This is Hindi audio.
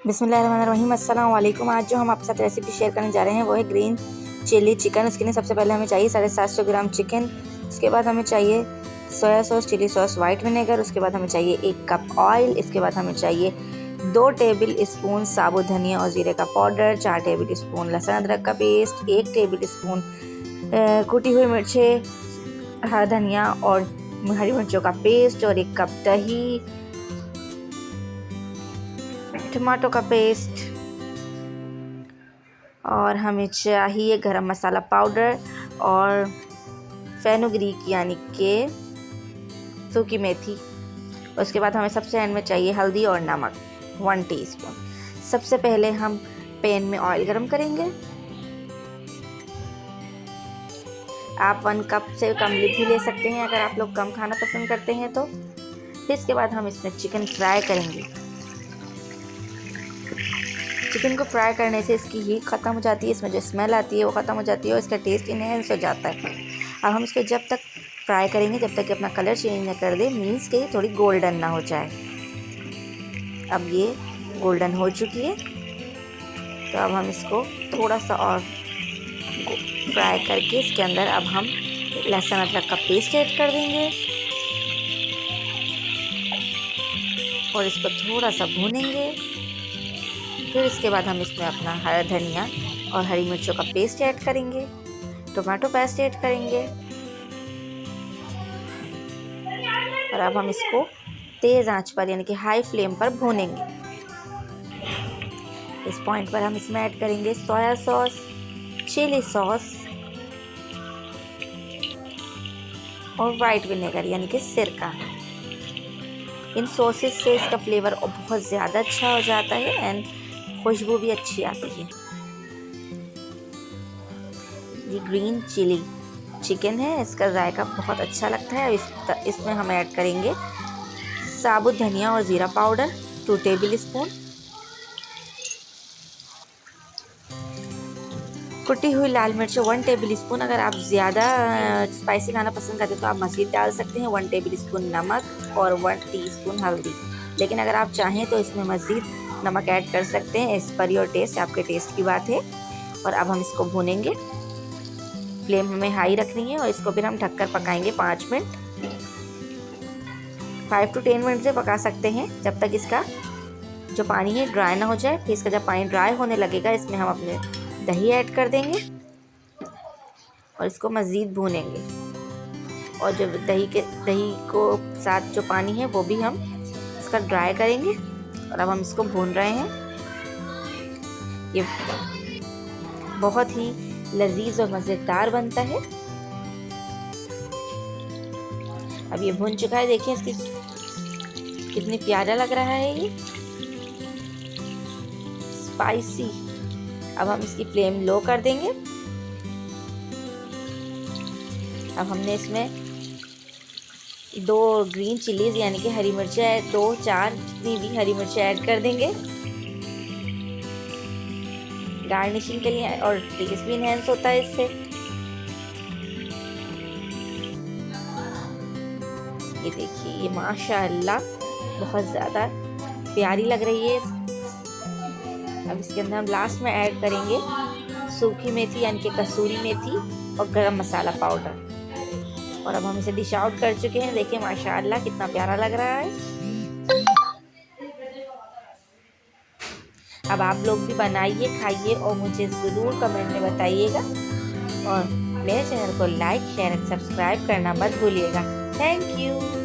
बिस्मिल्लाहिर्रहमानिर्रहीम। अस्सलाम वालेकुम। आज जो हम आपके साथ रेसिपी शेयर करने जा रहे हैं वो है ग्रीन चिली चिकन। उसके लिए सबसे पहले हमें चाहिए 750 ग्राम चिकन। उसके बाद हमें चाहिए soya sauce, chilli sauce, white vinegar. उसके बाद हमें चाहिए 1 कप ऑयल। इसके बाद हमें चाहिए 2 टेबल स्पून साबुत धनिया और जीरे का पाउडर, 4 टेबल स्पून लहसुन अदरक का पेस्ट, 1 टेबल स्पून कुटी हुई मिर्चें, हरा धनिया और हरी मिर्चों का पेस्ट और 1 कप दही, टमाटो का पेस्ट और हमें चाहिए गरम मसाला पाउडर और फेनुग्रीक यानी कि सूखी मेथी। उसके बाद हमें सबसे एंड में चाहिए हल्दी और नमक 1 टीस्पून। सबसे पहले हम पैन में ऑयल गरम करेंगे। आप 1 कप से कम भी ले सकते हैं अगर आप लोग कम खाना पसंद करते हैं तो। फिर इसके बाद हम इसमें चिकन फ्राई करेंगे। चिकन को फ्राई करने से इसकी हीट ख़त्म हो जाती है, इसमें जो स्मेल आती है वो ख़त्म हो जाती है और इसका टेस्ट इनहेंस हो जाता है। अब हम इसको जब तक फ्राई करेंगे जब तक कि अपना कलर चेंज न कर दे, मीन्स कि थोड़ी गोल्डन ना हो जाए। अब ये गोल्डन हो चुकी है तो अब हम इसको थोड़ा सा और फ्राई करके इसके अंदर अब हम लहसुन अदरक का पेस्ट ऐड कर देंगे और इसको थोड़ा सा भूनेंगे। फिर इसके बाद हम इसमें अपना हरा धनिया और हरी मिर्चों का पेस्ट ऐड करेंगे, टोमेटो पेस्ट ऐड करेंगे और अब हम इसको तेज़ आंच पर यानी कि हाई फ्लेम पर भूनेंगे। इस पॉइंट पर हम इसमें ऐड करेंगे सोया सॉस, चिली सॉस और वाइट विनेगर यानी कि सिरका। इन सॉसेस से इसका फ्लेवर बहुत ज़्यादा अच्छा हो जाता है एंड खुशबू भी अच्छी आती है। ये ग्रीन चिली चिकन है, इसका जायका बहुत अच्छा लगता है। इसमें हम ऐड करेंगे साबुत धनिया और ज़ीरा पाउडर 2 टेबल स्पून, कुटी हुई लाल मिर्च 1 टेबल स्पून। अगर आप ज़्यादा स्पाइसी खाना पसंद करते हैं तो आप मज़ीद डाल सकते हैं। 1 टेबल स्पून नमक और 1 टीस्पून हल्दी। लेकिन अगर आप चाहें तो इसमें मज़ीद नमक ऐड कर सकते हैं, एज़ पर योर टेस्ट, आपके टेस्ट की बात है। और अब हम इसको भूनेंगे। फ्लेम हमें हाई रखनी है और इसको फिर हम ढककर पकाएंगे 5 मिनट। 5 to 10 मिनट से पका सकते हैं जब तक इसका जो पानी है ड्राई ना हो जाए। फिर इसका जब पानी ड्राई होने लगेगा इसमें हम अपने दही ऐड कर देंगे और इसको मज़ीद भूनेंगे। और जो दही को साथ जो पानी है वो भी हम इसका ड्राई करेंगे और अब हम इसको भून रहे हैं। ये बहुत ही लजीज और मज़ेदार बनता है। अब ये भुन चुका है, देखिए इसकी कितनी प्यारा लग रहा है ये स्पाइसी। अब हम इसकी फ्लेम लो कर देंगे। अब हमने इसमें 2 ग्रीन चिलीज यानी कि हरी मिर्चें 2-4 जितनी भी हरी मिर्चें ऐड कर देंगे गार्निशिंग के लिए और टेस्ट भी इनहेंस होता है इससे। ये देखिए ये माशाअल्लाह बहुत ज़्यादा प्यारी लग रही है। अब इसके अंदर हम लास्ट में ऐड करेंगे सूखी मेथी यानी कि कसूरी मेथी और गरम मसाला पाउडर। और अब हम इसे डिश आउट कर चुके हैं। देखिए माशाअल्लाह कितना प्यारा लग रहा है। अब आप लोग भी बनाइए, खाइए और मुझे ज़रूर कमेंट में बताइएगा और मेरे चैनल को लाइक, शेयर एंड सब्सक्राइब करना मत भूलिएगा। Thank you.